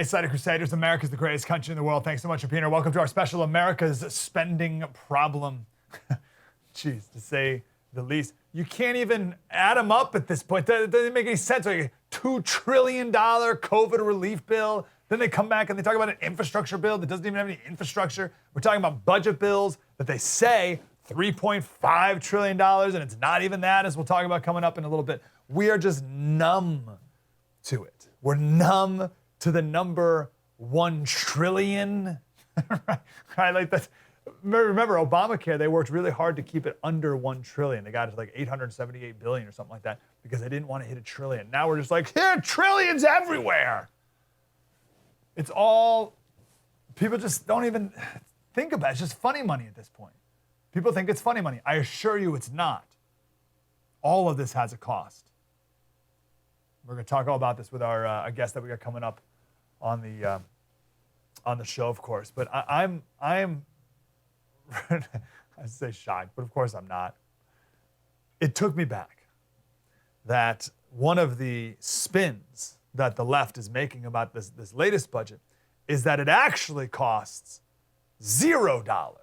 Slater Crusaders. America's the greatest country in the world. Thanks so much for being here. Welcome to our special America's Spending Problem. Jeez, to say the least. You can't even add them up at this point. That doesn't make any sense. Like a $2 trillion COVID relief bill. Then they come back and they talk about an infrastructure bill that doesn't even have any infrastructure. We're talking about budget bills that they say $3.5 trillion, and it's not even that, as we'll talk about coming up in a little bit. We are just numb to it. We're numb to the number 1 trillion, right? Like that's, remember Obamacare, they worked really hard to keep it under 1 trillion. They got it to like 878 billion or something like that because they didn't want to hit a trillion. Now we're just like, here, trillions everywhere. It's all, people just don't even think about it. It's just funny money at this point. People think it's funny money. I assure you it's not. All of this has a cost. We're going to talk all about this with our guest that we got coming up on the show, of course. But I'm I say shocked, but of course I'm not. It took me back that one of the spins that the left is making about this latest budget is that it actually costs $0.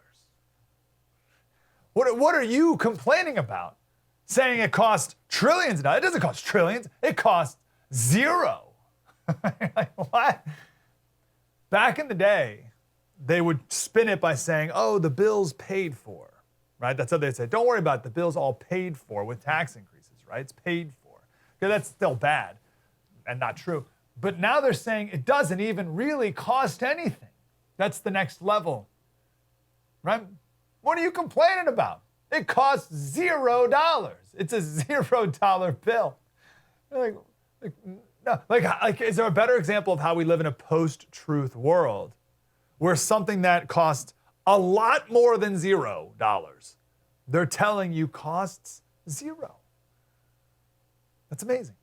What are you complaining about? Saying it costs trillions? No, it doesn't cost trillions. It costs $0. Like, what? Back in the day, they would spin it by saying, oh, the bill's paid for, right? That's what they'd say. Don't worry about it. The bill's all paid for with tax increases, right? It's paid for. Okay, that's still bad and not true. But now they're saying it doesn't even really cost anything. That's the next level, right? What are you complaining about? It costs $0. It's a $0 bill. Like, is there a better example of how we live in a post-truth world where something that costs a lot more than $0, they're telling you costs 0? That's amazing.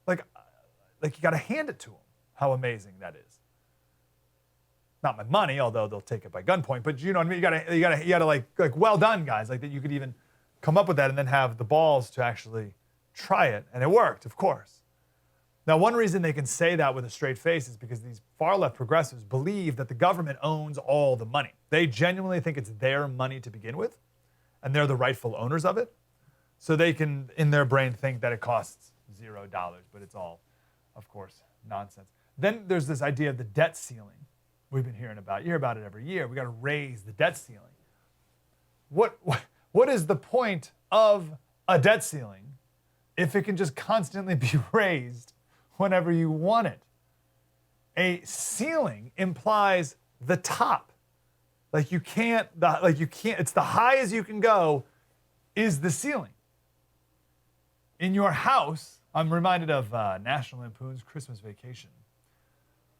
Like you got to hand it to them, how amazing that is. Not my money, although they'll take it by gunpoint, but you know what I mean? You gotta like well done, guys. Like that you could even come up with that and then have the balls to actually try it. And it worked, of course. Now, one reason they can say that with a straight face is because these far left progressives believe that the government owns all the money. They genuinely think it's their money to begin with, and they're the rightful owners of it. So they can, in their brain, think that it costs $0, but it's all, of course, nonsense. Then there's this idea of the debt ceiling. We've been hearing about. You hear about it every year. We got to raise the debt ceiling. What is the point of a debt ceiling if it can just constantly be raised whenever you want it? A ceiling implies the top. It's the high as you can go is the ceiling. In your house, I'm reminded of National Lampoon's Christmas Vacation.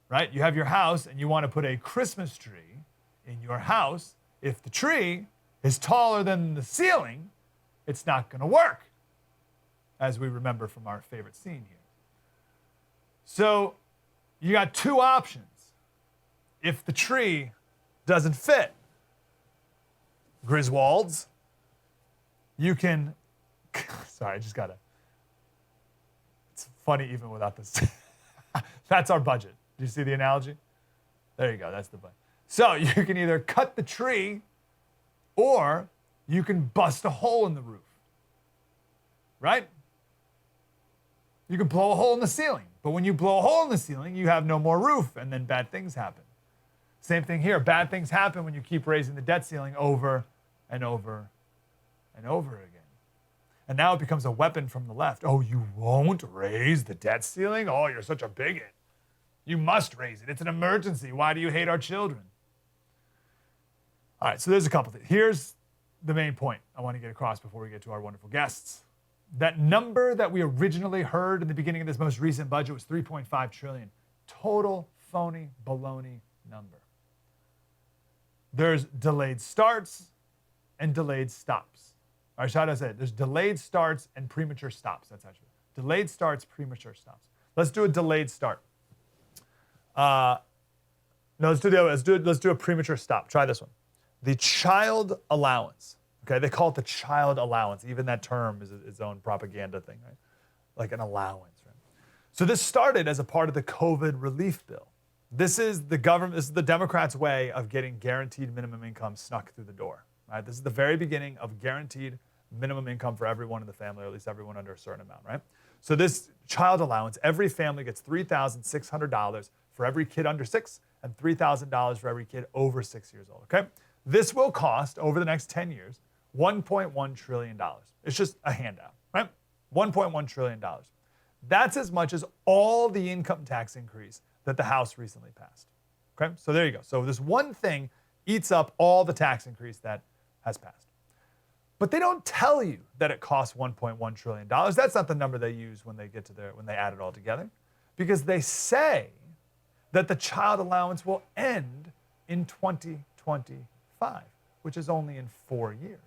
Right? You have your house and you want to put a Christmas tree in your house. If the tree is taller than the ceiling, it's not going to work, as we remember from our favorite scene here. So you got two options. If the tree doesn't fit, Griswolds, you can, sorry, I just got to, it's funny even without this. That's our budget. Do you see the analogy? There you go, that's the budget. So you can either cut the tree or you can bust a hole in the roof, right? You can blow a hole in the ceiling, but when you blow a hole in the ceiling, you have no more roof, and then bad things happen. Same thing here. Bad things happen when you keep raising the debt ceiling over and over and over again. And now it becomes a weapon from the left. Oh, you won't raise the debt ceiling? Oh, you're such a bigot. You must raise it. It's an emergency. Why do you hate our children? All right, so there's a couple things. Here's the main point I want to get across before we get to our wonderful guests. That number that we originally heard in the beginning of this most recent budget was $3.5 trillion. Total phony baloney number. There's delayed starts and delayed stops. All right, so how do I say it? There's delayed starts and premature stops. That's actually delayed starts, premature stops. Let's do a delayed start. Let's do a premature stop. Try this one. The child allowance. Okay, they call it the child allowance. Even that term is its own propaganda thing, right? Like an allowance, right? So this started as a part of the COVID relief bill. This is the Democrats' way of getting guaranteed minimum income snuck through the door. Right? This is the very beginning of guaranteed minimum income for everyone in the family, or at least everyone under a certain amount, right? So this child allowance, every family gets $3,600 for every kid under 6 and $3,000 for every kid over 6 years old, okay? This will cost, over the next 10 years, $1.1 trillion. It's just a handout, right? $1.1 trillion. That's as much as all the income tax increase that the House recently passed, okay? So there you go. So this one thing eats up all the tax increase that has passed. But they don't tell you that it costs $1.1 trillion. That's not the number they use when they add it all together, because they say that the child allowance will end in 2025, which is only in 4 years.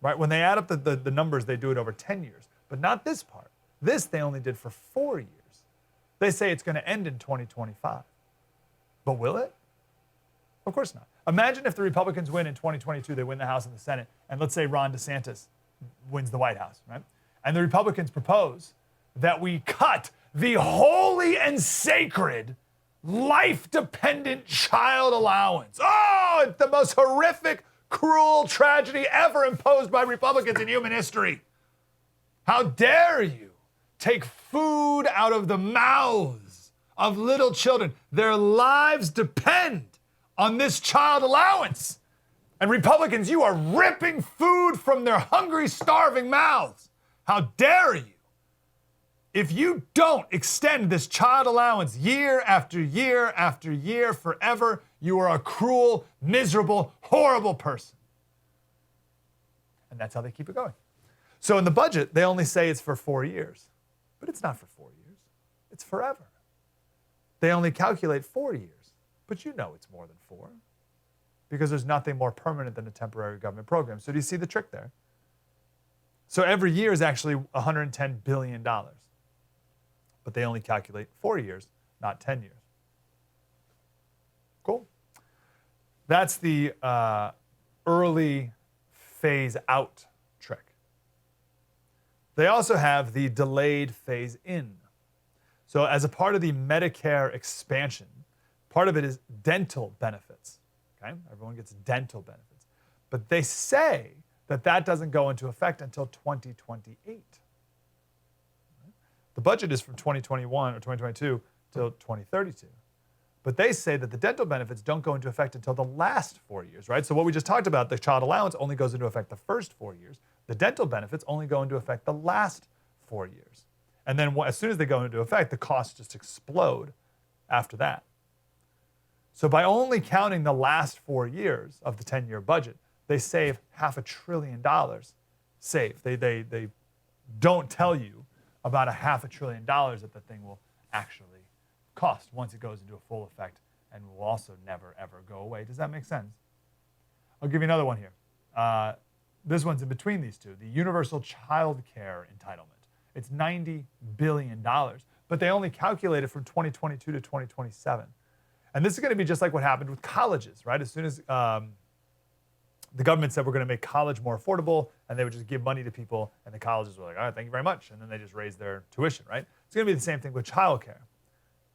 Right? When they add up the numbers, they do it over 10 years, but not this part. This they only did for 4 years. They say it's going to end in 2025. But will it? Of course not. Imagine if the Republicans win in 2022, they win the House and the Senate, and let's say Ron DeSantis wins the White House, right? And the Republicans propose that we cut the holy and sacred life-dependent child allowance. Oh, it's the most horrific, cruel tragedy ever imposed by Republicans in human history. How dare you take food out of the mouths of little children? Their lives depend on this child allowance. And Republicans, you are ripping food from their hungry, starving mouths. How dare you? If you don't extend this child allowance year after year after year forever, you are a cruel, miserable, horrible person. And that's how they keep it going. So in the budget, they only say it's for 4 years. But it's not for 4 years. It's forever. They only calculate 4 years. But you know it's more than 4, because there's nothing more permanent than a temporary government program. So do you see the trick there? So every year is actually $110 billion. But they only calculate 4 years, not 10 years. Cool. That's the early phase out trick. They also have the delayed phase in. So as a part of the Medicare expansion, part of it is dental benefits, okay? Everyone gets dental benefits. But they say that that doesn't go into effect until 2028. The budget is from 2021 or 2022 till 2032. But they say that the dental benefits don't go into effect until the last 4 years, right? So what we just talked about, the child allowance only goes into effect the first 4 years. The dental benefits only go into effect the last 4 years. And then as soon as they go into effect, the costs just explode after that. So by only counting the last 4 years of the 10-year budget, they save $500 billion saved. They don't tell you about $500 billion that the thing will actually cost once it goes into a full effect, and will also never, ever go away. Does that make sense? I'll give you another one here. This one's in between these two, the universal child care entitlement. It's $90 billion, but they only calculate it from 2022 to 2027. And this is going to be just like what happened with colleges, right? As soon as the government said we're going to make college more affordable, and they would just give money to people, and the colleges were like, all right, thank you very much. And then they just raised their tuition, right? It's going to be the same thing with childcare,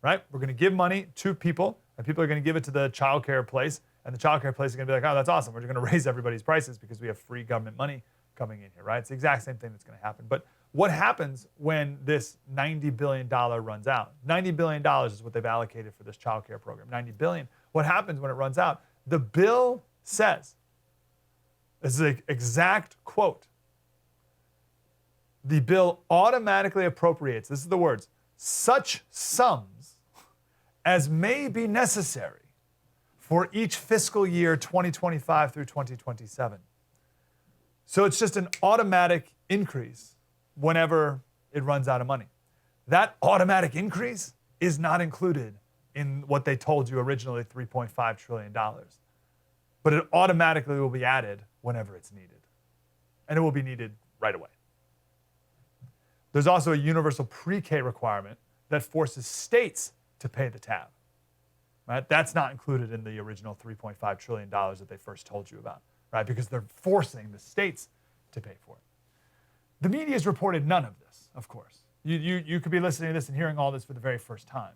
right? We're going to give money to people, and people are going to give it to the childcare place, and the childcare place is going to be like, oh, that's awesome. We're just going to raise everybody's prices because we have free government money coming in here, right? It's the exact same thing that's going to happen. But what happens when this $90 billion runs out? $90 billion is what they've allocated for this child care program, $90 billion. What happens when it runs out? The bill says, this is an exact quote, the bill automatically appropriates, this is the words, such sums as may be necessary for each fiscal year 2025 through 2027. So it's just an automatic increase whenever it runs out of money. That automatic increase is not included in what they told you originally, $3.5 trillion. But it automatically will be added whenever it's needed. And it will be needed right away. There's also a universal pre-K requirement that forces states to pay the tab. Right? That's not included in the original $3.5 trillion that they first told you about, right? Because they're forcing the states to pay for it. The media has reported none of this, of course. You could be listening to this and hearing all this for the very first time.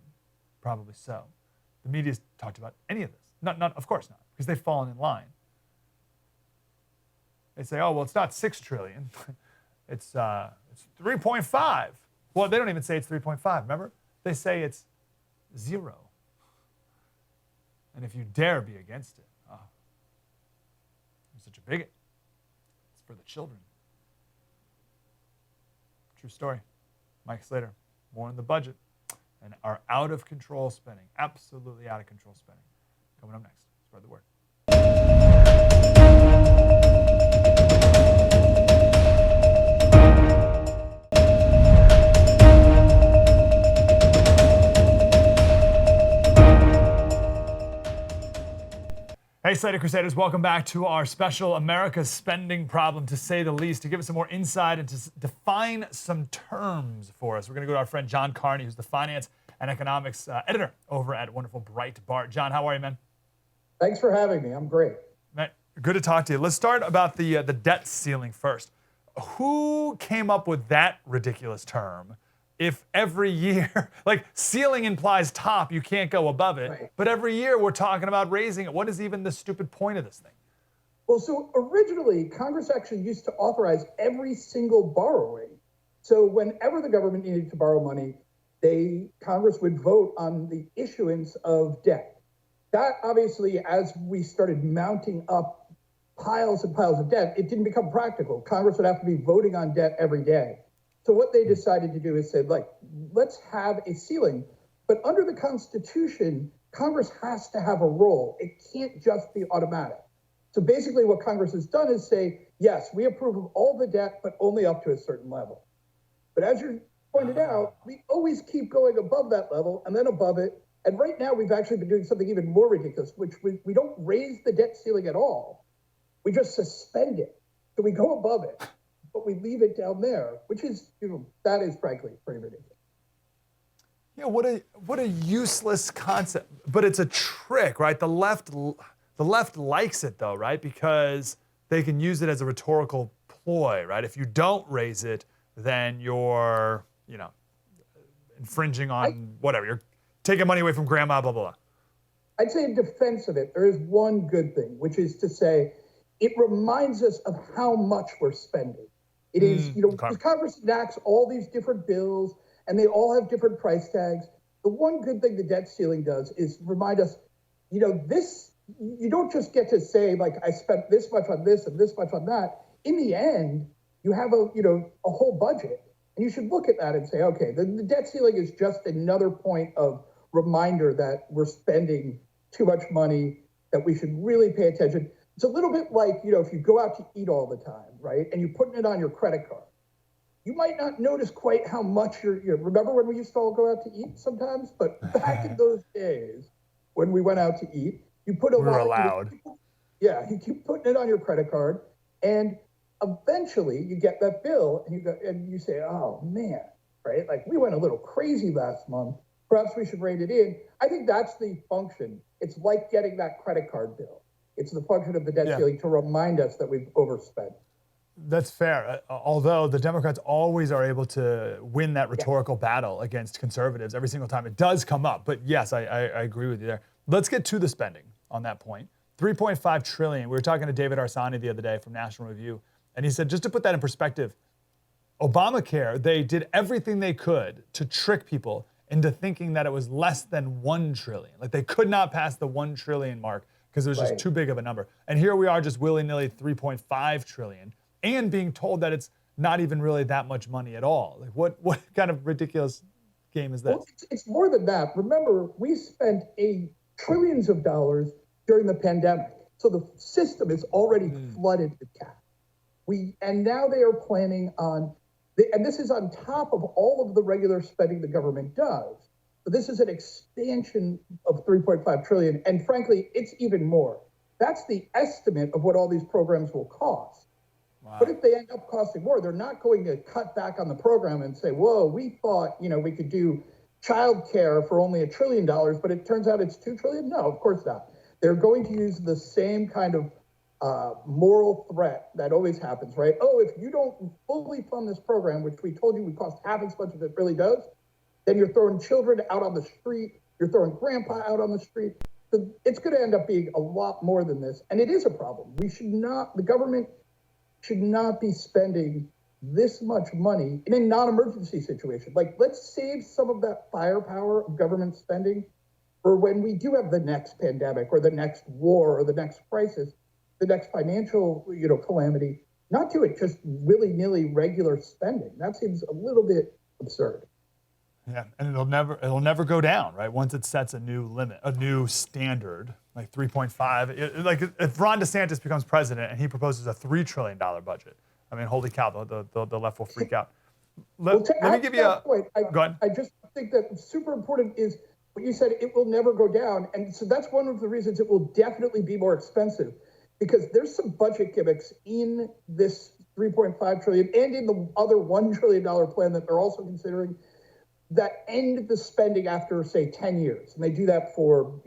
Probably so. The media's talked about any of this. Not, of course not, because they've fallen in line. They say, oh, well, it's not 6 trillion. It's 3.5. Well, they don't even say it's 3.5, remember? They say it's 0. And if you dare be against it, you're such a bigot. It's for the children. True story. Mike Slater, more in the budget, and our out of control spending, absolutely out of control spending. Coming up next, spread the word. Hey, Slater Crusaders, welcome back to our special America's Spending Problem, to say the least. To give us some more insight and to define some terms for us, we're going to go to our friend John Carney, who's the finance and economics editor over at wonderful Breitbart. John, how are you, man? Thanks for having me. I'm great. Man, good to talk to you. Let's start about the debt ceiling first. Who came up with that ridiculous term? If every year, like ceiling implies top, you can't go above it, right. But every year we're talking about raising it. What is even the stupid point of this thing? Well, so originally, Congress actually used to authorize every single borrowing. So whenever the government needed to borrow money, Congress would vote on the issuance of debt. That obviously, as we started mounting up piles and piles of debt, it didn't become practical. Congress would have to be voting on debt every day. So what they decided to do is say, like, let's have a ceiling. But under the Constitution, Congress has to have a role. It can't just be automatic. So basically what Congress has done is say, yes, we approve of all the debt, but only up to a certain level. But as you pointed out, we always keep going above that level and then above it. And right now we've actually been doing something even more ridiculous, which we don't raise the debt ceiling at all. We just suspend it. So we go above it, but we leave it down there, which is, that is frankly pretty ridiculous. Yeah, what a useless concept. But it's a trick, right? The left likes it though, right? Because they can use it as a rhetorical ploy, right? If you don't raise it, then you're, infringing on whatever. You're taking money away from grandma, blah, blah, blah. I'd say in defense of it, there is one good thing, which is to say, it reminds us of how much we're spending. It is, Okay. Congress enacts all these different bills and they all have different price tags. The one good thing the debt ceiling does is remind us, this, you don't just get to say, like, I spent this much on this and this much on that. In the end, you have a whole budget. And you should look at that and say, okay, the debt ceiling is just another point of reminder that we're spending too much money, that we should really pay attention. It's a little bit like, if you go out to eat all the time, right? And you're putting it on your credit card. You might not notice quite how much remember when we used to all go out to eat sometimes? But back in those days, when we went out to eat, you put a lot. We're allowed. You keep putting it on your credit card, and eventually you get that bill, and you say, oh man, right? Like, we went a little crazy last month. Perhaps we should rein it in. I think that's the function. It's like getting that credit card bill. It's the function of the debt ceiling to remind us that we've overspent. That's fair. Although the Democrats always are able to win that rhetorical battle against conservatives every single time it does come up. But yes, I agree with you there. Let's get to the spending on that point. 3.5 trillion. We were talking to David Arsani the other day from National Review, and he said, just to put that in perspective, Obamacare, they did everything they could to trick people into thinking that it was less than 1 trillion. Like, they could not pass the 1 trillion mark because it was just too big of a number. And here we are, just willy-nilly 3.5 trillion, and being told that it's not even really that much money at all. Like, what kind of ridiculous game is this? Well, it's more than that. Remember, we spent trillions of dollars during the pandemic. So the system is already flooded with cash. And now they are planning on, and this is on top of all of the regular spending the government does. So this is an expansion of 3.5 trillion. And frankly, it's even more. That's the estimate of what all these programs will cost. Wow. But if they end up costing more, they're not going to cut back on the program and say, whoa, we thought, we could do childcare for only $1 trillion, but it turns out it's $2 trillion. No, of course not. They're going to use the same kind of moral threat that always happens, right? Oh, if you don't fully fund this program, which we told you would cost half as much as it really does, then you're throwing children out on the street, you're throwing grandpa out on the street. So it's going to end up being a lot more than this. And it is a problem. The government should not be spending this much money in a non-emergency situation. Like, let's save some of that firepower of government spending for when we do have the next pandemic or the next war or the next crisis, the next financial, calamity. Not do it just willy-nilly regular spending. That seems a little bit absurd. Yeah, and it'll never go down, right? Once it sets a new limit, a new standard, like 3.5. Like if Ron DeSantis becomes president and he proposes a $3 trillion budget, I mean, holy cow, the left will freak out. Let me give you a point. Go ahead. I just think that super important is what you said. It will never go down, and so that's one of the reasons it will definitely be more expensive, because there's some budget gimmicks in this 3.5 trillion and in the other $1 trillion plan that they're also considering, that end the spending after, say, 10 years. And they do that for,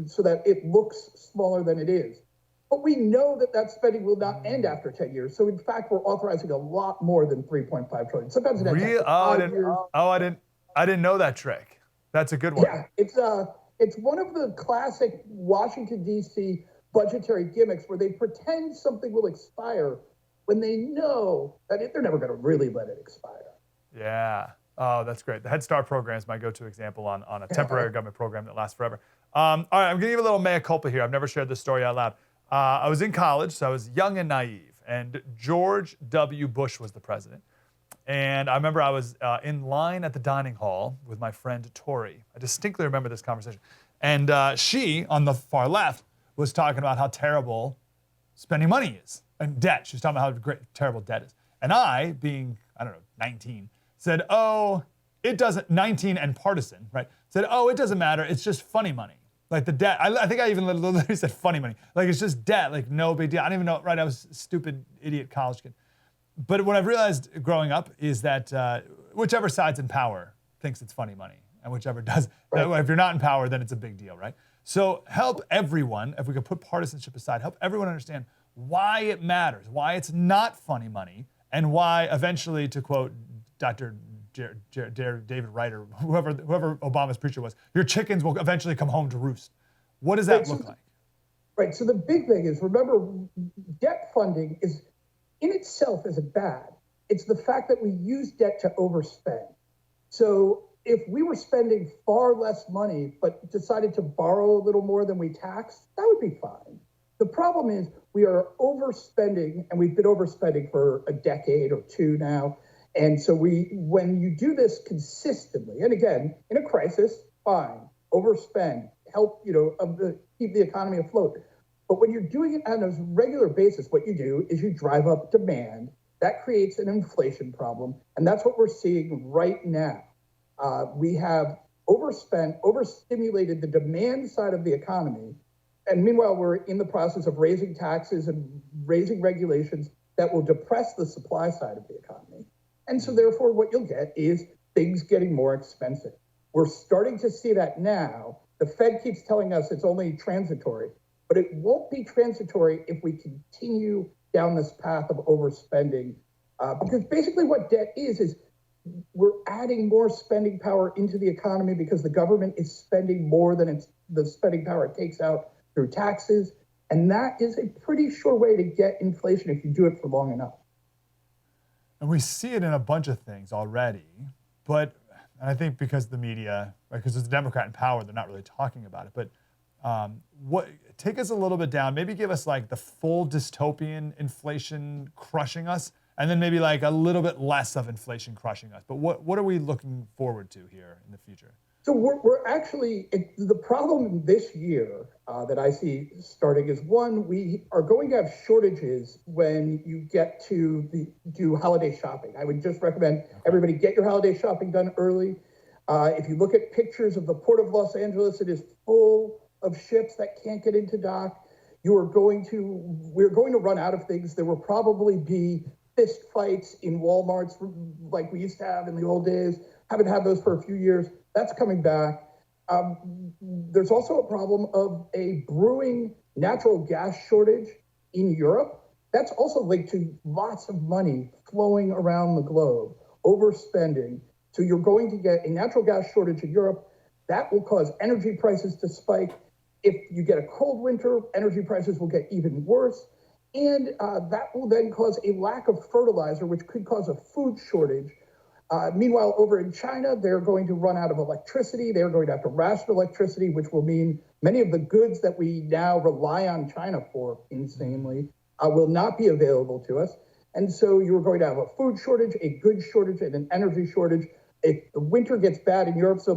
so that it looks smaller than it is. But we know that spending will not end after 10 years. So in fact, we're authorizing a lot more than 3.5 trillion. Sometimes it ends after 5 years. I didn't know that trick. That's a good one. Yeah, it's one of the classic Washington, D.C. budgetary gimmicks where they pretend something will expire when they know that they're never going to really let it expire. Yeah. Oh, that's great. The Head Start program is my go-to example on a temporary government program that lasts forever. All right, I'm going to give a little mea culpa here. I've never shared this story out loud. I was in college, so I was young and naive, and George W. Bush was the president. And I remember I was in line at the dining hall with my friend Tori. I distinctly remember this conversation. And she, on the far left, was talking about how terrible spending money is and debt. She was talking about how terrible debt is. And I, being, 19, said, oh, it doesn't, 19 and partisan, right? Said, oh, it doesn't matter. It's just funny money. Like the debt. I think I even literally said funny money. Like it's just debt, like no big deal. I don't even know, right? I was a stupid, idiot college kid. But what I've realized growing up is that whichever side's in power thinks it's funny money. And whichever does, if you're not in power, then it's a big deal, right? So help everyone, if we could put partisanship aside, help everyone understand why it matters, why it's not funny money, and why eventually, to quote Dr. David Wright or whoever Obama's preacher was, your chickens will eventually come home to roost. What does that look like? Right. So the big thing is, remember, debt funding is in itself isn't bad. It's the fact that we use debt to overspend. So if we were spending far less money but decided to borrow a little more than we taxed, that would be fine. The problem is we are overspending, and we've been overspending for a decade or two now. And so when you do this consistently, and again, in a crisis, fine, overspend, help, keep the economy afloat. But when you're doing it on a regular basis, what you do is you drive up demand. That creates an inflation problem. And that's what we're seeing right now. We have overstimulated the demand side of the economy. And meanwhile, we're in the process of raising taxes and raising regulations that will depress the supply side of the economy. And so therefore, what you'll get is things getting more expensive. We're starting to see that now. The Fed keeps telling us it's only transitory, but it won't be transitory if we continue down this path of overspending. Because basically what debt is we're adding more spending power into the economy because the government is spending more than the spending power it takes out through taxes. And that is a pretty sure way to get inflation if you do it for long enough. And we see it in a bunch of things already, but I think because the media, right, because it's a Democrat in power, they're not really talking about it. But take us a little bit down, maybe give us like the full dystopian inflation crushing us, and then maybe like a little bit less of inflation crushing us. But what are we looking forward to here in the future? So we're actually, the problem this year that I see starting is, one, we are going to have shortages when you get to do holiday shopping. I would just recommend everybody get your holiday shopping done early. If you look at pictures of the Port of Los Angeles, it is full of ships that can't get into dock. We're going to run out of things. There will probably be fist fights in Walmarts like we used to have in the old days. Haven't had those for a few years. That's coming back. There's also a problem of a brewing natural gas shortage. in Europe, that's also linked to lots of money flowing around the globe, overspending. So you're going to get a natural gas shortage in Europe. That will cause energy prices to spike. If you get a cold winter, energy prices will get even worse. And that will then cause a lack of fertilizer, which could cause a food shortage. Meanwhile, over in China, they're going to run out of electricity. They're going to have to ration electricity, which will mean many of the goods that we now rely on China for insanely will not be available to us. And so you're going to have a food shortage, a goods shortage, and an energy shortage. If the winter gets bad in Europe, so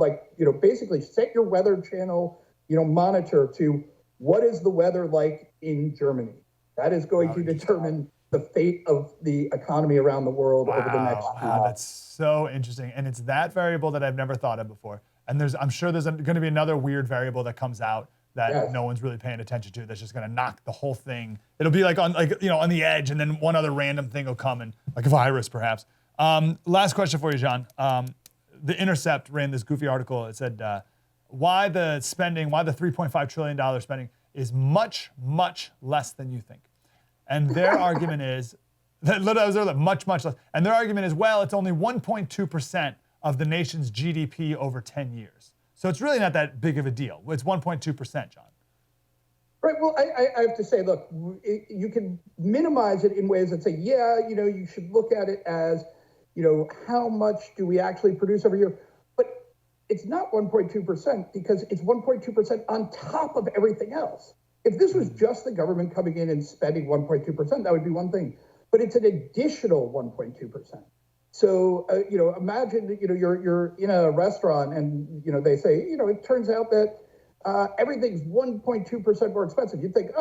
basically set your weather channel, monitor to what is the weather like in Germany. That is going to determine the fate of the economy around the world over the next few months. That's so interesting. And it's that variable that I've never thought of before. And I'm sure there's going to be another weird variable that comes out that no one's really paying attention to. That's just going to knock the whole thing. It'll be on the edge, and then one other random thing will come in, like a virus perhaps. Last question for you, John. The Intercept ran this goofy article. It said why the $3.5 trillion spending is much, much less than you think. And their argument is much, much less. And their argument is, well, it's only 1.2% of the nation's GDP over 10 years. So it's really not that big of a deal. It's 1.2%, John. Right. Well, I have to say, look, you can minimize it in ways that say, you should look at it as, how much do we actually produce every year? But it's not 1.2% because it's 1.2% on top of everything else. If this was just the government coming in and spending 1.2%, that would be one thing. But it's an additional 1.2%. So, imagine, you're in a restaurant and, they say, it turns out that everything's 1.2% more expensive. You'd think,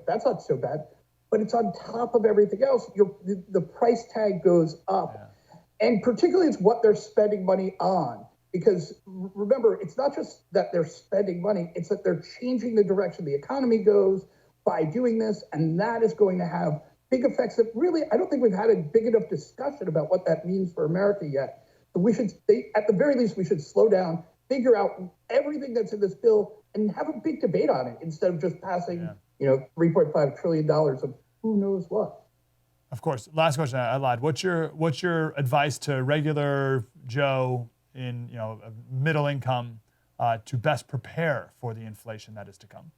that's not so bad. But it's on top of everything else. The price tag goes up. Yeah. And particularly it's what they're spending money on. Because remember, it's not just that they're spending money, it's that they're changing the direction the economy goes by doing this. And that is going to have big effects that really, I don't think we've had a big enough discussion about what that means for America yet. So at the very least, we should slow down, figure out everything that's in this bill and have a big debate on it instead of just passing, $3.5 trillion of who knows what. Of course. Last question. I lied. What's your advice to regular Joe in middle income to best prepare for the inflation that is to come?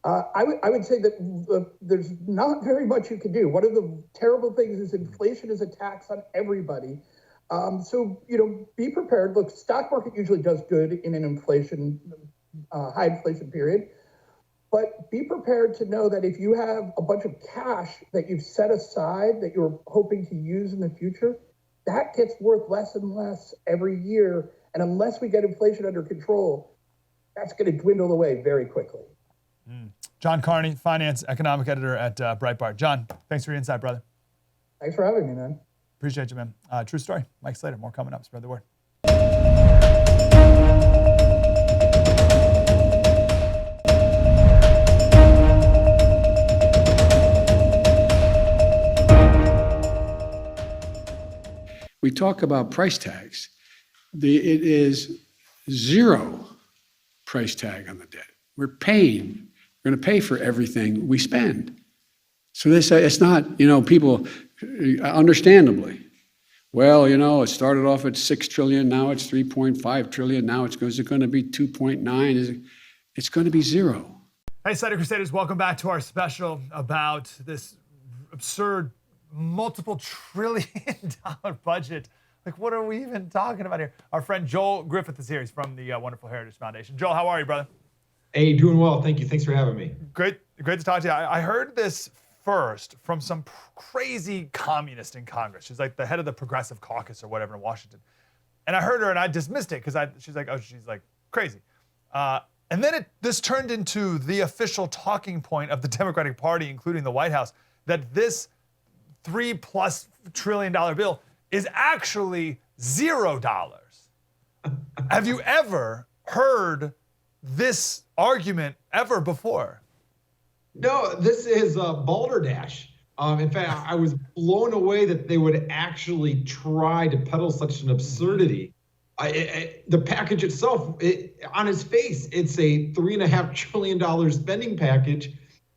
I would say that there's not very much you can do. One of the terrible things is inflation is a tax on everybody. So be prepared. Look, stock market usually does good in an high inflation period. But be prepared to know that if you have a bunch of cash that you've set aside that you're hoping to use in the future, that gets worth less and less every year. And unless we get inflation under control, that's going to dwindle away very quickly. John Carney, finance economic editor at Breitbart. John, thanks for your insight, brother. Thanks for having me, man. Appreciate you, man. True story. Mike Slater, more coming up. Spread the word. We talk about price tags. It is zero price tag on the debt. We're going to pay for everything we spend. So it's not, people, understandably, it started off at 6 trillion, now it's 3.5 trillion, now is it going to be 2.9? It's going to be zero. Hey, Slater Crusaders, welcome back to our special about this absurd multiple $trillion budget. Like, what are we even talking about here? Our friend Joel Griffith is here. He's from the Wonderful Heritage Foundation. Joel, how are you, brother? Hey, doing well. Thank you. Thanks for having me. Great to talk to you. I heard this first from some crazy communist in Congress. She's like the head of the Progressive Caucus or whatever in Washington. And I heard her and I dismissed it because she's like crazy. And then this turned into the official talking point of the Democratic Party, including the White House, that this $3+ trillion bill is actually $0. Have you ever heard this argument ever before? No, this is balderdash. In fact, I was blown away that they would actually try to peddle such an absurdity. The package itself, on its face, it's a $3.5 trillion spending package.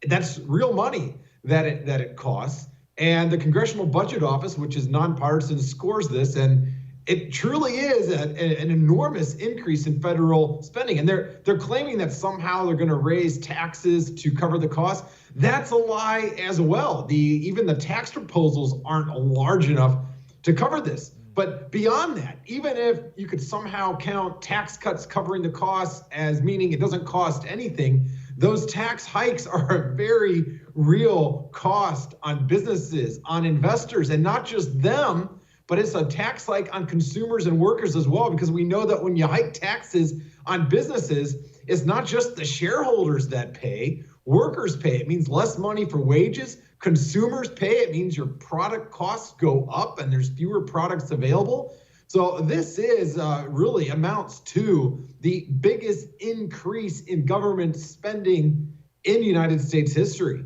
That's real money. that it costs. And the Congressional Budget Office, which is nonpartisan, scores this, and it truly is an enormous increase in federal spending. And they're claiming that somehow they're going to raise taxes to cover the cost. That's a lie as well. Even the tax proposals aren't large enough to cover this. But beyond that, even if you could somehow count tax cuts covering the costs as meaning it doesn't cost anything, those tax hikes are a very real cost on businesses, on investors, and not just them, but it's a tax hike on consumers and workers as well, because we know that when you hike taxes on businesses, it's not just the shareholders that pay, workers pay. It means less money for wages. Consumers pay. It means your product costs go up and there's fewer products available. So this is really amounts to the biggest increase in government spending in United States history.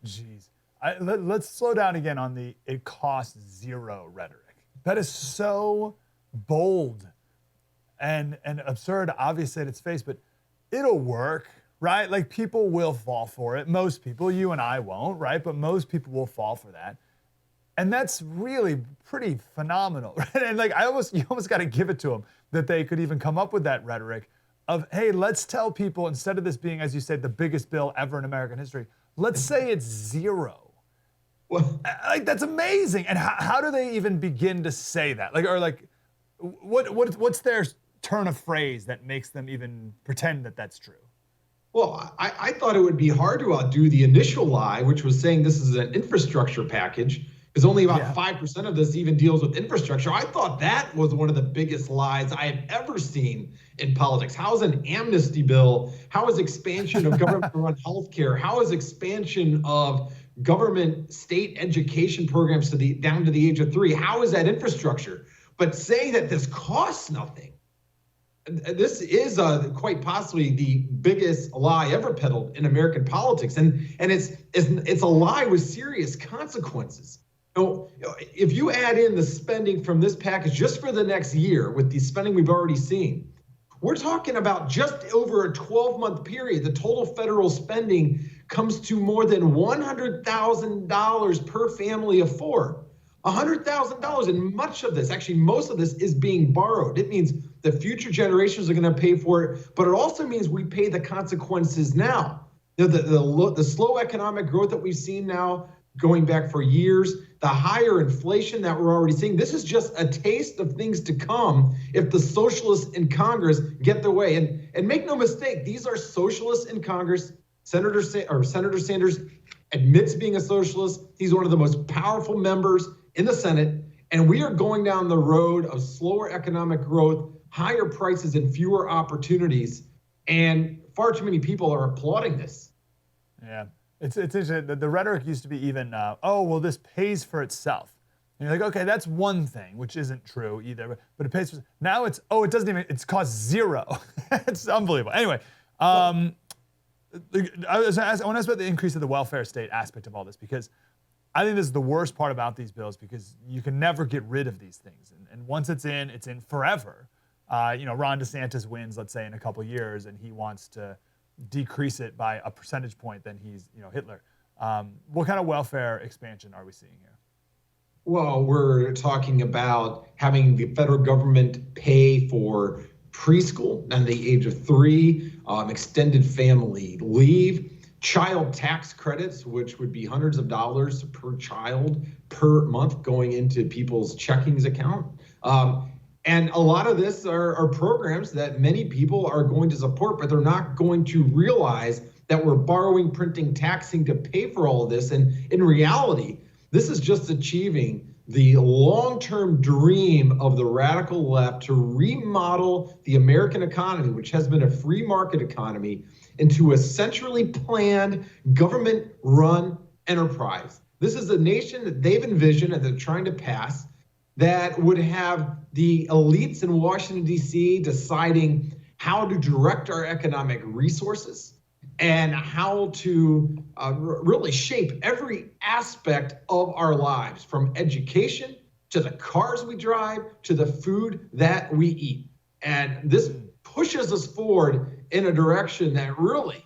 Jeez. Let's slow down again on the "it costs zero" rhetoric. That is so bold and absurd, obviously at its face, but it'll work. Right? Like, people will fall for it. Most people, you and I won't, right? But most people will fall for that. And that's really pretty phenomenal, right? And like, you almost got to give it to them that they could even come up with that rhetoric of, hey, let's tell people, instead of this being, as you said, the biggest bill ever in American history, let's say it's zero. Well, like, that's amazing. And how do they even begin to say that? What's their turn of phrase that makes them even pretend that that's true? Well, I thought it would be hard to outdo the initial lie, which was saying this is an infrastructure package, because only about 5% of this even deals with infrastructure. I thought that was one of the biggest lies I have ever seen in politics. How is an amnesty bill? How is expansion of government-run healthcare? How is expansion of government state education programs down to the age of 3? How is that infrastructure? But saying that this costs nothing. This is quite possibly the biggest lie ever peddled in American politics, and it's a lie with serious consequences. If you add in the spending from this package just for the next year with the spending we've already seen, we're talking about just over a 12-month period. The total federal spending comes to more than $100,000 per family of 4. $100,000, and much of this, actually most of this, is being borrowed. It means the future generations are going to pay for it, but it also means we pay the consequences now. The slow economic growth that we've seen now, going back for years, the higher inflation that we're already seeing. This is just a taste of things to come if the socialists in Congress get their way. And make no mistake, these are socialists in Congress. Senator Sanders admits being a socialist. He's one of the most powerful members in the Senate, and we are going down the road of slower economic growth, higher prices, and fewer opportunities. And far too many people are applauding this. Yeah, it's interesting. The rhetoric used to be even, well, this pays for itself. And you're like, okay, that's one thing, which isn't true either, but it pays for. Now it's, it doesn't even. It's cost zero. It's unbelievable. Anyway, I want to ask about the increase of the welfare state aspect of all this, because I think this is the worst part about these bills, because you can never get rid of these things. And once it's in forever. Ron DeSantis wins, let's say, in a couple years, and he wants to decrease it by a percentage point, then he's, Hitler. What kind of welfare expansion are we seeing here? Well, we're talking about having the federal government pay for preschool and the age of 3, extended family leave, child tax credits, which would be hundreds of dollars per child per month going into people's checkings account. And a lot of this are programs that many people are going to support, but they're not going to realize that we're borrowing, printing, taxing to pay for all of this. And in reality, this is just achieving the long-term dream of the radical left to remodel the American economy, which has been a free market economy, into a centrally planned, government-run enterprise. This is a nation that they've envisioned and they're trying to pass that would have the elites in Washington, D.C. deciding how to direct our economic resources and how to really shape every aspect of our lives, from education to the cars we drive to the food that we eat. And this pushes us forward in a direction that really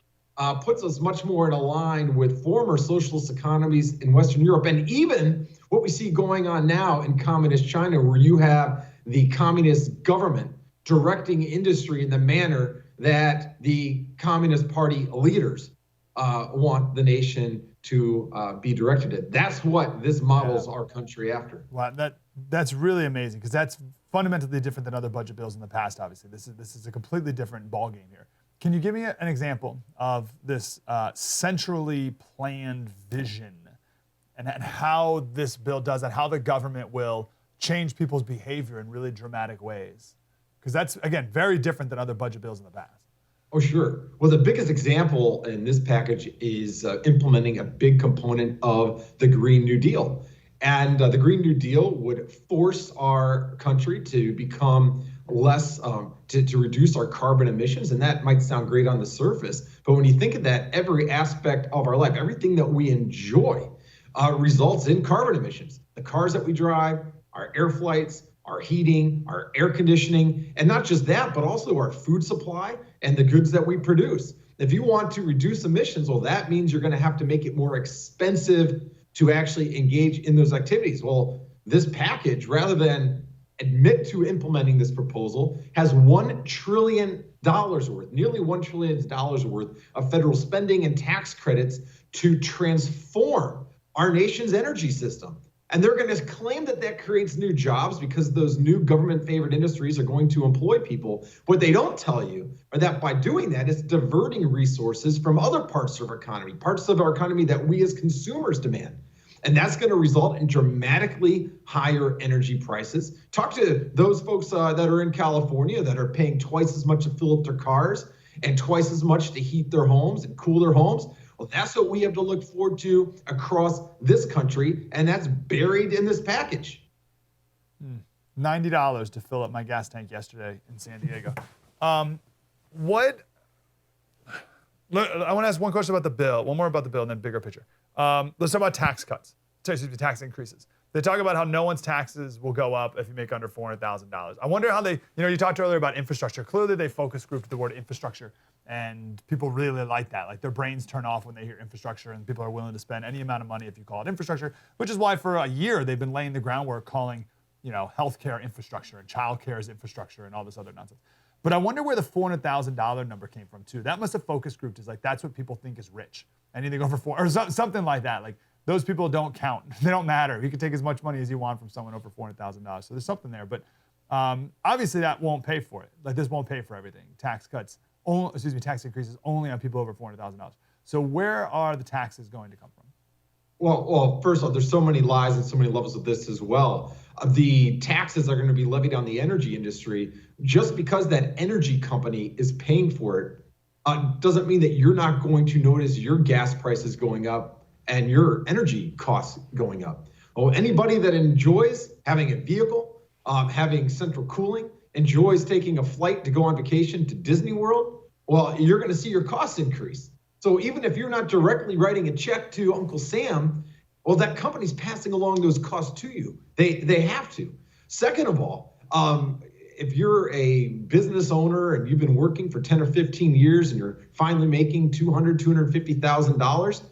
puts us much more in line with former socialist economies in Western Europe, and even what we see going on now in communist China, where you have the communist government directing industry in the manner that the Communist Party leaders want the nation to be directed at. That's what this models our country after. Wow, that's really amazing, because that's fundamentally different than other budget bills in the past. Obviously, this is a completely different ballgame here. Can you give me an example of this centrally planned vision and how this bill does that, how the government will change people's behavior in really dramatic ways? Because that's, again, very different than other budget bills in the past. Oh, sure. Well, the biggest example in this package is implementing a big component of the Green New Deal. And the Green New Deal would force our country to become less, to reduce our carbon emissions. And that might sound great on the surface, but when you think of that, every aspect of our life, everything that we enjoy results in carbon emissions. The cars that we drive, our air flights, our heating, our air conditioning, and not just that, but also our food supply and the goods that we produce. If you want to reduce emissions, well, that means you're going to have to make it more expensive to actually engage in those activities. Well, this package, rather than admit to implementing this proposal, has $1 trillion worth, nearly $1 trillion worth of federal spending and tax credits to transform our nation's energy system. And they're going to claim that that creates new jobs because those new government-favored industries are going to employ people. What they don't tell you are that by doing that, it's diverting resources from other parts of our economy that we as consumers demand. And that's going to result in dramatically higher energy prices. Talk to those folks that are in California that are paying twice as much to fill up their cars and twice as much to heat their homes and cool their homes. Well, that's what we have to look forward to across this country, and that's buried in this package. $90 to fill up my gas tank yesterday in San Diego. I want to ask one question about the bill, one more about the bill, and then bigger picture. Let's talk about tax cuts, tax increases. They talk about how no one's taxes will go up if you make under $400,000. I wonder how you talked earlier about infrastructure. Clearly they focus grouped the word infrastructure, and people really like that. Like, their brains turn off when they hear infrastructure, and people are willing to spend any amount of money if you call it infrastructure, which is why for a year they've been laying the groundwork calling, healthcare infrastructure and childcare is infrastructure and all this other nonsense. But I wonder where the $400,000 number came from too. That must have focus grouped as like, that's what people think is rich. Anything over or something like that. Like, those people don't count. They don't matter. You can take as much money as you want from someone over $400,000. So there's something there. But obviously that won't pay for it. Like, this won't pay for everything. Tax increases only on people over $400,000. So where are the taxes going to come from? Well, first of all, there's so many lies and so many levels of this as well. The taxes are going to be levied on the energy industry. Just because that energy company is paying for it doesn't mean that you're not going to notice your gas prices going up and your energy costs going up. Oh, anybody that enjoys having a vehicle, having central cooling, enjoys taking a flight to go on vacation to Disney World, well, you're going to see your costs increase. So even if you're not directly writing a check to Uncle Sam, well, that company's passing along those costs to you. They have to. Second of all, if you're a business owner and you've been working for 10 or 15 years and you're finally making $200,000, $250,000,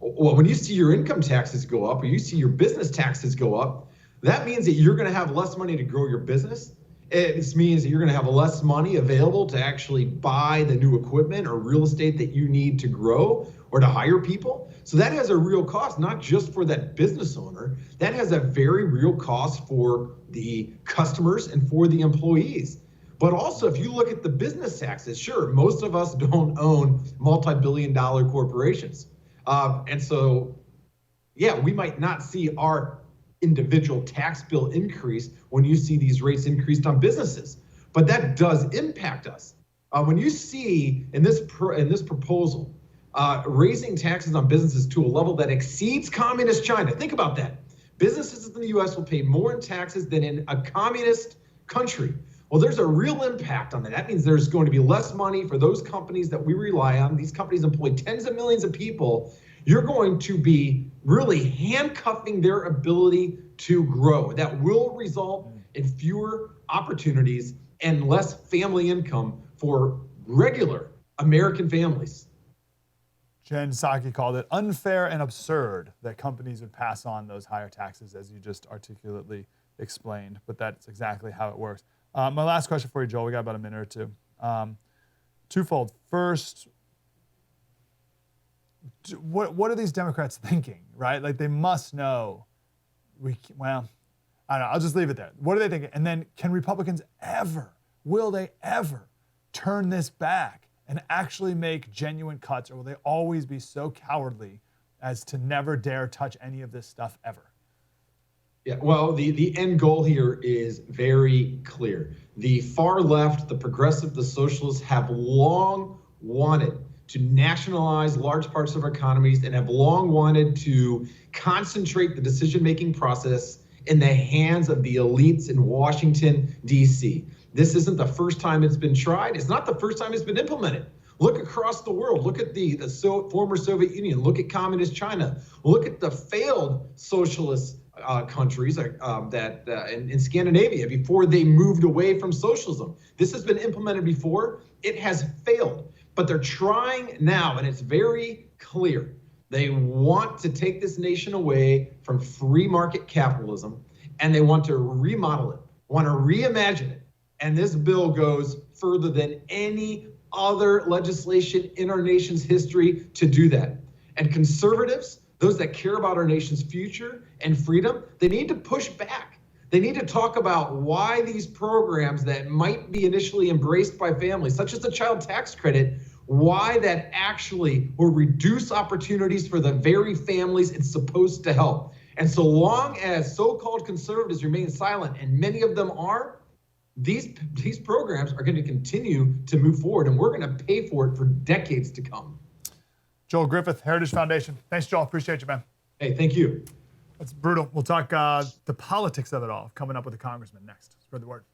well, when you see your income taxes go up or you see your business taxes go up, that means that you're going to have less money to grow your business. It means that you're going to have less money available to actually buy the new equipment or real estate that you need to grow or to hire people. So that has a real cost, not just for that business owner. That has a very real cost for the customers and for the employees. But also, if you look at the business taxes, sure, most of us don't own multi-billion-dollar corporations. And so, yeah, we might not see our individual tax bill increase when you see these rates increased on businesses, but that does impact us. When you see in this proposal raising taxes on businesses to a level that exceeds communist China, think about that. Businesses in the U.S. will pay more in taxes than in a communist country. Well, there's a real impact on that. That means there's going to be less money for those companies that we rely on. These companies employ tens of millions of people. You're going to be really handcuffing their ability to grow. That will result in fewer opportunities and less family income for regular American families. Jen Psaki called it unfair and absurd that companies would pass on those higher taxes, as you just articulately explained. But that's exactly how it works. My last question for you, Joel. We got about a minute or two. Twofold. First, what are these Democrats thinking, right? Like, they must know. Well, I don't know. I'll just leave it there. What are they thinking? And then, can Republicans will they ever turn this back and actually make genuine cuts, or will they always be so cowardly as to never dare touch any of this stuff ever? Yeah, well, the end goal here is very clear. The far left, the progressive, the socialists have long wanted to nationalize large parts of our economies and have long wanted to concentrate the decision-making process in the hands of the elites in Washington, D.C. This isn't the first time it's been tried. It's not the first time it's been implemented. Look across the world. Look at the former Soviet Union. Look at communist China. Look at the failed socialist countries in Scandinavia before they moved away from socialism. This has been implemented before. It has failed. But they're trying now, and it's very clear. They want to take this nation away from free market capitalism, and they want to remodel it, want to reimagine it. And this bill goes further than any other legislation in our nation's history to do that. And conservatives, those that care about our nation's future and freedom, they need to push back. They need to talk about why these programs that might be initially embraced by families, such as the child tax credit, why that actually will reduce opportunities for the very families it's supposed to help. And so long as so-called conservatives remain silent, and many of them are, these programs are going to continue to move forward, and we're going to pay for it for decades to come. Joel Griffith, Heritage Foundation. Thanks, Joel. Appreciate you, man. Hey, thank you. That's brutal. We'll talk the politics of it all coming up with the congressman next. Spread the word.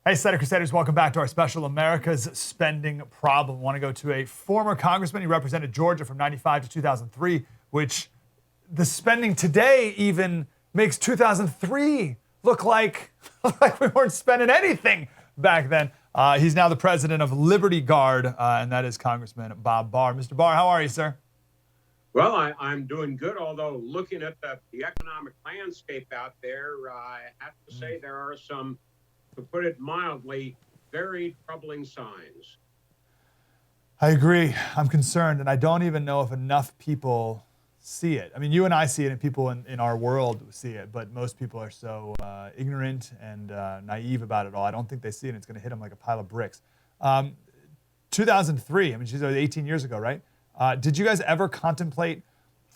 Hey, Slater Crusaders, welcome back to our special America's Spending Problem. I want to go to a former congressman. He represented Georgia from 95 to 2003, which the spending today even makes 2003 look like we weren't spending anything back then. He's now the president of Liberty Guard, and that is Congressman Bob Barr. Mr. Barr, how are you, sir? Well, I'm doing good, although looking at the economic landscape out there, I have to say there are some, to put it mildly, very troubling signs. I agree. I'm concerned, and I don't even know if enough people see it. I mean, you and I see it, and people in our world see it, but most people are so ignorant and naive about it all. I don't think they see it, and it's going to hit them like a pile of bricks. 2003, I mean, she's 18 years ago, right? Did you guys ever contemplate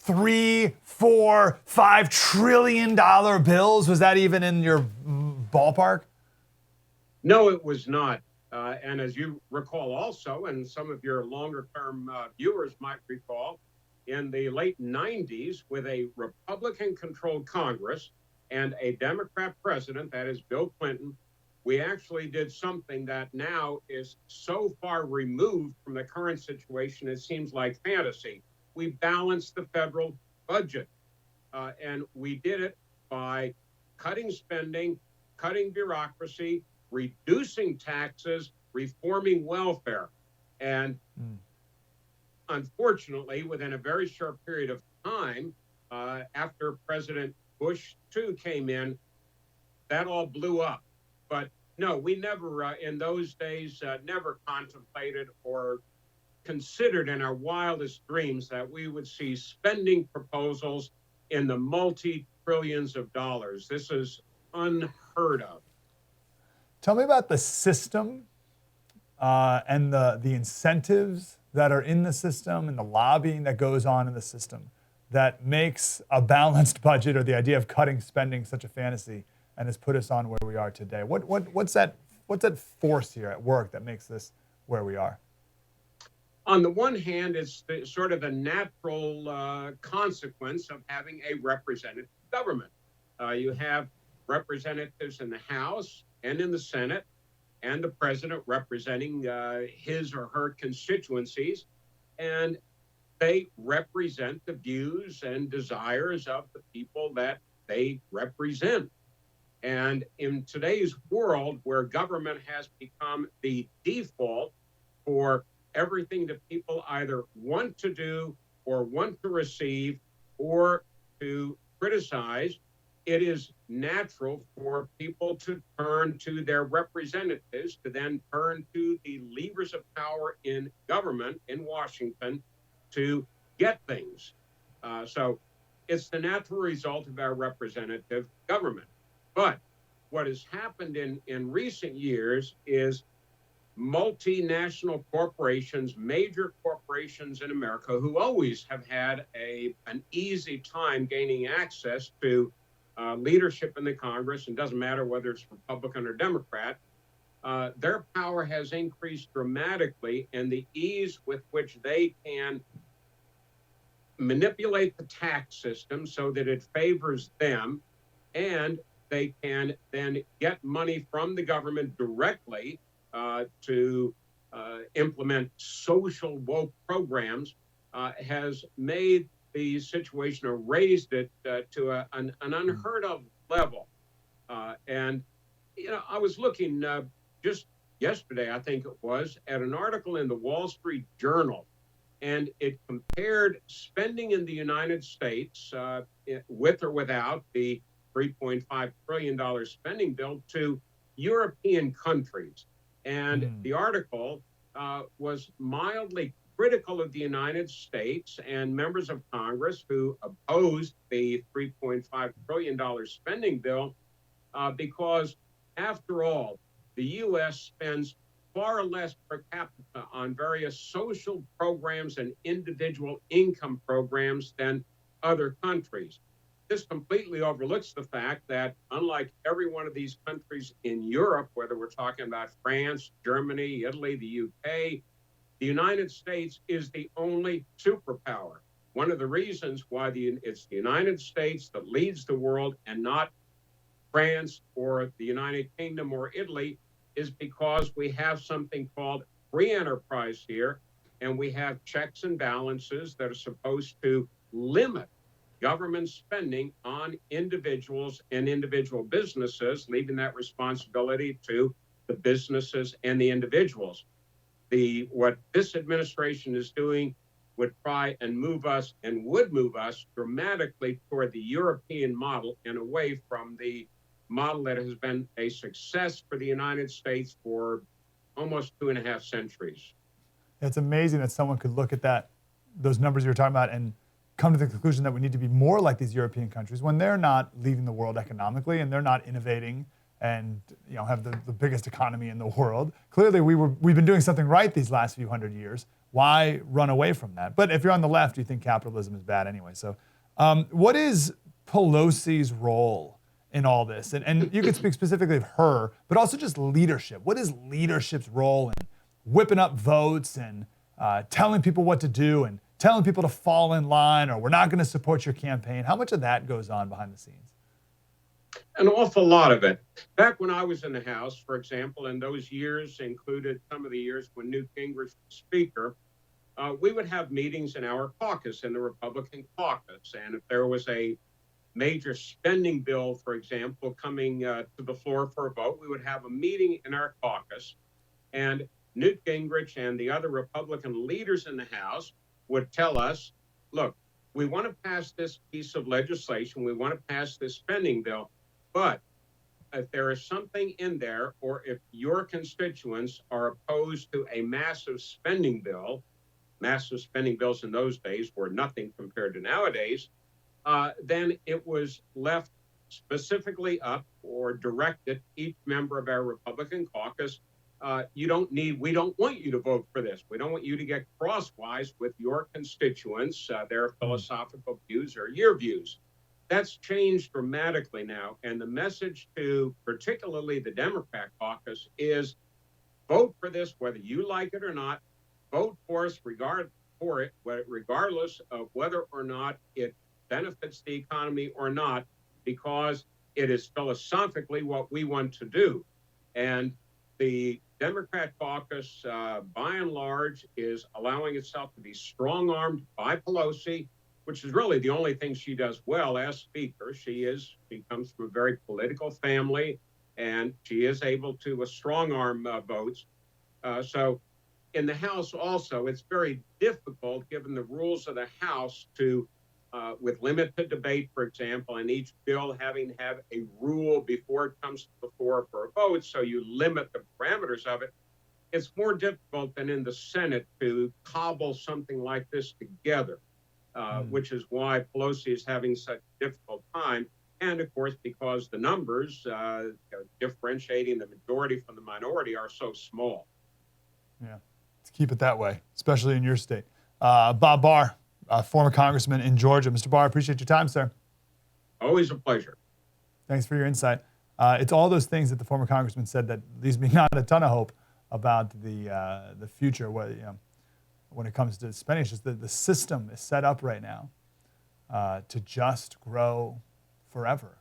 $3, $4, $5 trillion bills? Was that even in your ballpark? No, it was not. And as you recall also, and some of your longer-term viewers might recall, in the late 90s, with a Republican-controlled Congress and a Democrat president, that is Bill Clinton, we actually did something that now is so far removed from the current situation, it seems like fantasy. We balanced the federal budget, and we did it by cutting spending, cutting bureaucracy, reducing taxes, reforming welfare. And unfortunately, within a very short period of time, after President Bush II came in, that all blew up. But no, we never, in those days, never contemplated or considered in our wildest dreams that we would see spending proposals in the multi-trillions of dollars. This is unheard of. Tell me about the system and the incentives that are in the system and the lobbying that goes on in the system that makes a balanced budget or the idea of cutting spending such a fantasy and has put us on where we are today. What's that force here at work that makes this where we are? On the one hand, it's sort of a natural consequence of having a representative government. You have representatives in the House and in the Senate, and the president representing his or her constituencies. And they represent the views and desires of the people that they represent. And in today's world, where government has become the default for everything that people either want to do or want to receive or to criticize, it is natural for people to turn to their representatives, to then turn to the levers of power in government in Washington to get things. So it's the natural result of our representative government. But what has happened in recent years is multinational corporations, major corporations in America, who always have had an easy time gaining access to leadership in the Congress, and doesn't matter whether it's Republican or Democrat, their power has increased dramatically, and the ease with which they can manipulate the tax system so that it favors them, and they can then get money from the government directly to implement social woke programs, has made the situation or raised it to an unheard of level. And, I was looking just yesterday, I think it was, at an article in the Wall Street Journal, and it compared spending in the United States with or without the $3.5 trillion spending bill to European countries. And the article was mildly critical of the United States and members of Congress who opposed the $3.5 trillion spending bill because, after all, the U.S. spends far less per capita on various social programs and individual income programs than other countries. This completely overlooks the fact that, unlike every one of these countries in Europe, whether we're talking about France, Germany, Italy, the UK, the United States is the only superpower. One of the reasons why it's the United States that leads the world and not France or the United Kingdom or Italy is because we have something called free enterprise here, and we have checks and balances that are supposed to limit government spending on individuals and individual businesses, leaving that responsibility to the businesses and the individuals. What this administration is doing would try and move us and would move us dramatically toward the European model and away from the model that has been a success for the United States for almost 2.5 centuries. It's amazing that someone could look at those numbers you were talking about and come to the conclusion that we need to be more like these European countries when they're not leading the world economically and they're not innovating and have the biggest economy in the world. Clearly, we've been doing something right these last few hundred years. Why run away from that? But if you're on the left, you think capitalism is bad anyway. So what is Pelosi's role in all this? And you could speak specifically of her, but also just leadership. What is leadership's role in whipping up votes and telling people what to do and telling people to fall in line, or we're not going to support your campaign? How much of that goes on behind the scenes? An awful lot of it. Back when I was in the House, for example, and those years included some of the years when Newt Gingrich was Speaker, we would have meetings in our caucus, in the Republican caucus. And if there was a major spending bill, for example, coming to the floor for a vote, we would have a meeting in our caucus. And Newt Gingrich and the other Republican leaders in the House would tell us, look, we want to pass this piece of legislation. We want to pass this spending bill. But if there is something in there, or if your constituents are opposed to a massive spending bill, massive spending bills in those days were nothing compared to nowadays, then it was left specifically up or directed each member of our Republican caucus. We don't want you to vote for this. We don't want you to get crosswise with your constituents, their philosophical views or your views. That's changed dramatically now. And the message to particularly the Democrat caucus is vote for this, whether you like it or not. Vote for us regardless of whether or not it benefits the economy or not, because it is philosophically what we want to do. And the Democrat caucus, by and large, is allowing itself to be strong-armed by Pelosi, which is really the only thing she does well as Speaker. She comes from a very political family, and she is able to strong-arm votes. So in the House also, it's very difficult, given the rules of the House, to with limited debate, for example, and each bill having to have a rule before it comes to the floor for a vote, so you limit the parameters of it. It's more difficult than in the Senate to cobble something like this together, which is why Pelosi is having such a difficult time. And of course, because the numbers differentiating the majority from the minority are so small. Yeah, let's keep it that way, especially in your state. Bob Barr, former congressman in Georgia. Mr. Barr, appreciate your time, sir. Always a pleasure. Thanks for your insight. It's all those things that the former congressman said that leaves me not a ton of hope about the future. When it comes to spending, it's just the system is set up right now to just grow forever.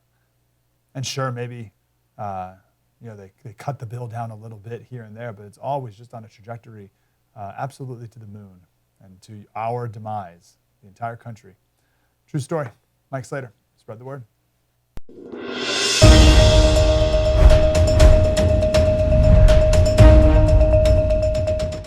And sure, maybe they cut the bill down a little bit here and there, but it's always just on a trajectory absolutely to the moon and to our demise, the entire country. True story. Mike Slater, spread the word.